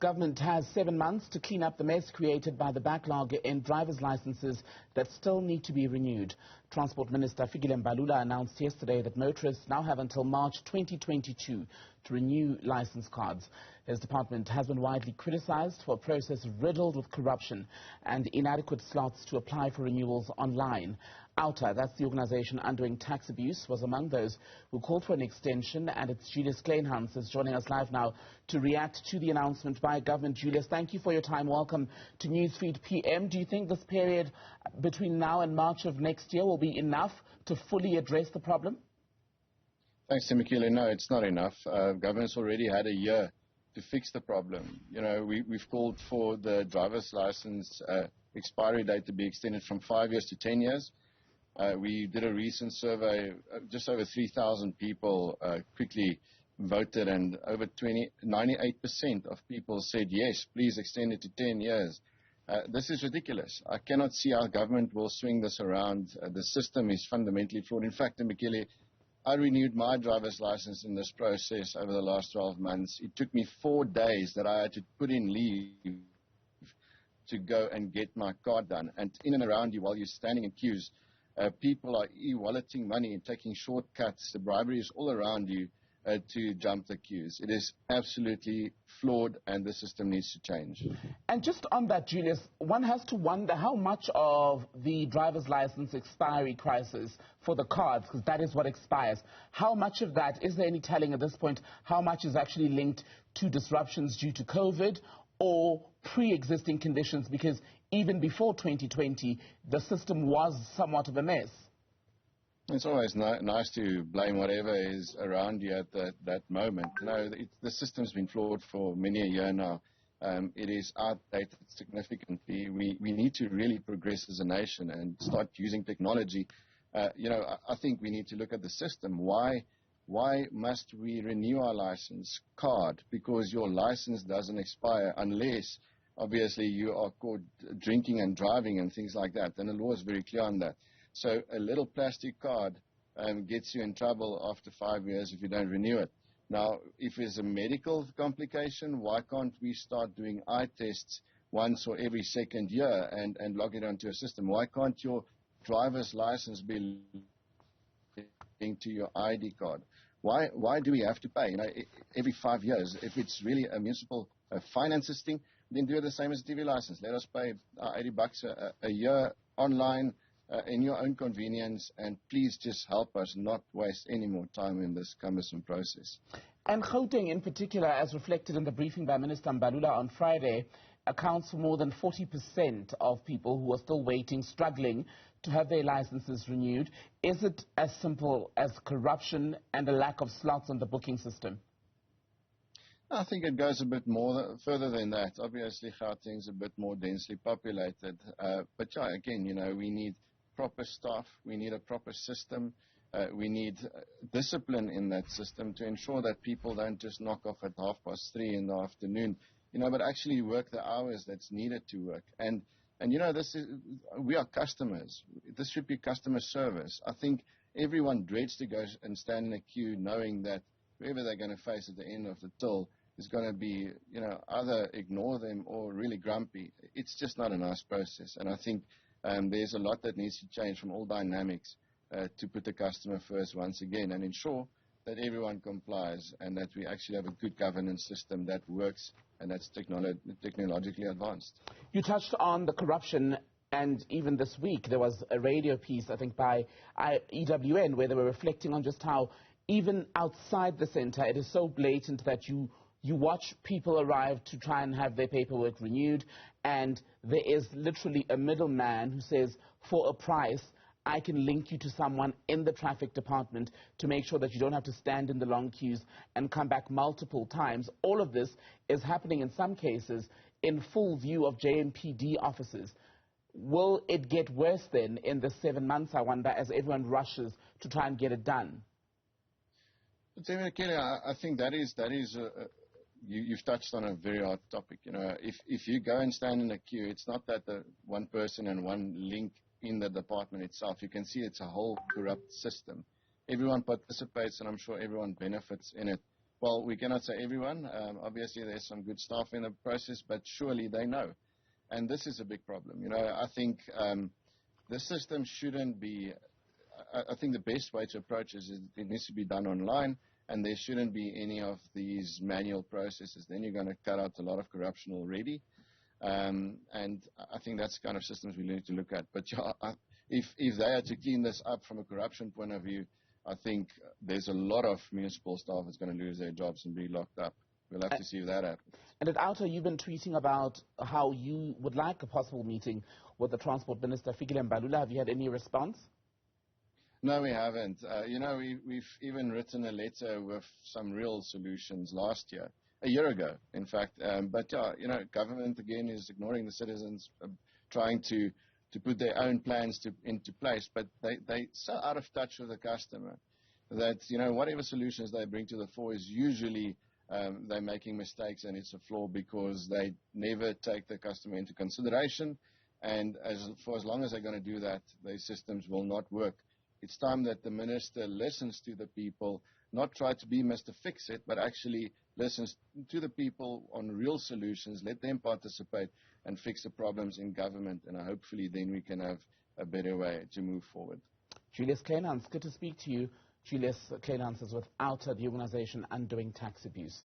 government has 7 months to clean up the mess created by the backlog in driver's licenses that still need to be renewed. Transport Minister Fikile Mbalula announced yesterday that motorists now have until March 2022 to renew license cards. His department has been widely criticized for a process riddled with corruption and inadequate slots to apply for renewals online. OUTA, that's the organization undoing tax abuse, was among those who called for an extension, and it's Julius Kleynhans is joining us live now to react to the announcement by government. Julius, thank you for your time. Welcome to Newsfeed PM. Do you think this period between now and March of next year will be enough to fully address the problem? Thanks, Timikile. No, it's not enough. Government's already had a year to fix the problem. You know, we've called for the driver's license expiry date to be extended from 5 years to 10 years. We did a recent survey, just over 3,000 people quickly voted, and over 98% of people said yes, please extend it to 10 years. This is ridiculous. I cannot see how government will swing this around. The system is fundamentally flawed. In fact, Mikele, I renewed my driver's license in this process over the last 12 months. It took me 4 days that I had to put in leave to go and get my card done. And in and around you, while you're standing in queues, people are e-walleting money and taking shortcuts. The bribery is all around you to jump the queues. It is absolutely flawed, and the system needs to change. And just on that, Julius, one has to wonder how much of the driver's license expiry crisis for the cards, because that is what expires, how much of that, is there any telling at this point, how much is actually linked to disruptions due to COVID or pre-existing conditions? Because even before 2020, the system was somewhat of a mess. It's always nice to blame whatever is around you at that moment. No, the system's been flawed for many a year now. It is outdated significantly. We need to really progress as a nation and start using technology. I think we need to look at the system. Why must we renew our license card? Because your license doesn't expire unless, obviously, you are caught drinking and driving and things like that. And the law is very clear on that. So a little plastic card gets you in trouble after 5 years if you don't renew it. Now, if it's a medical complication, why can't we start doing eye tests once or every second year and log it onto a system? Why can't your driver's license be linked to your ID card? Why do we have to pay every 5 years? If it's really a municipal finances thing, then do it the same as a TV license. Let us pay $80 a year online, in your own convenience, and please just help us not waste any more time in this cumbersome process. And Gauteng in particular, as reflected in the briefing by Minister Mbalula on Friday, accounts for more than 40% of people who are still waiting, struggling to have their licenses renewed. Is it as simple as corruption and a lack of slots on the booking system? I think it goes a bit more further than that. Obviously, Gauteng's a bit more densely populated. But yeah, again, we need proper staff. We need a proper system. We need discipline in that system to ensure that people don't just knock off at 3:30 in the afternoon, but actually work the hours that's needed to work. And we are customers. This should be customer service. I think everyone dreads to go and stand in a queue knowing that whoever they're going to face at the end of the till is going to be, either ignore them or really grumpy. It's just not a nice process. And I think there's a lot that needs to change from all dynamics to put the customer first once again and ensure that everyone complies and that we actually have a good governance system that works and that's technologically advanced. You touched on the corruption, and even this week there was a radio piece, I think, by EWN, where they were reflecting on just how even outside the center, it is so blatant that you watch people arrive to try and have their paperwork renewed, and there is literally a middleman who says, for a price, I can link you to someone in the traffic department to make sure that you don't have to stand in the long queues and come back multiple times. All of this is happening in some cases in full view of JMPD officers. Will it get worse then in the 7 months, I wonder, as everyone rushes to try and get it done? I think that is you've touched on a very hard topic. If you go and stand in a queue, it's not that the one person and one link in the department itself. You can see it's a whole corrupt system. Everyone participates, and I'm sure everyone benefits in it. Well, we cannot say everyone. Obviously, there's some good staff in the process, but surely they know. And this is a big problem. I think the system shouldn't be, I think the best way to approach is it needs to be done online, and there shouldn't be any of these manual processes. Then you're going to cut out a lot of corruption already. And I think that's the kind of systems we need to look at. But if they are to clean this up from a corruption point of view, I think there's a lot of municipal staff that's going to lose their jobs and be locked up. We'll have to see if that happens. And at OUTA, you've been tweeting about how you would like a possible meeting with the Transport Minister, Fikile Mbalula. Have you had any response? No, we haven't. We've even written a letter with some real solutions last year, a year ago, in fact. But government, again, is ignoring the citizens, trying to put their own plans into place. But they're so out of touch with the customer that, whatever solutions they bring to the fore is usually they're making mistakes, and it's a flaw because they never take the customer into consideration. And for as long as they're going to do that, these systems will not work. It's time that the minister listens to the people, not try to be Mr. Fix-It, but actually listens to the people on real solutions, let them participate and fix the problems in government, and hopefully then we can have a better way to move forward. Julius Kleynhans, good to speak to you. Julius Kleynhans is with OUTA, the organization Undoing Tax Abuse.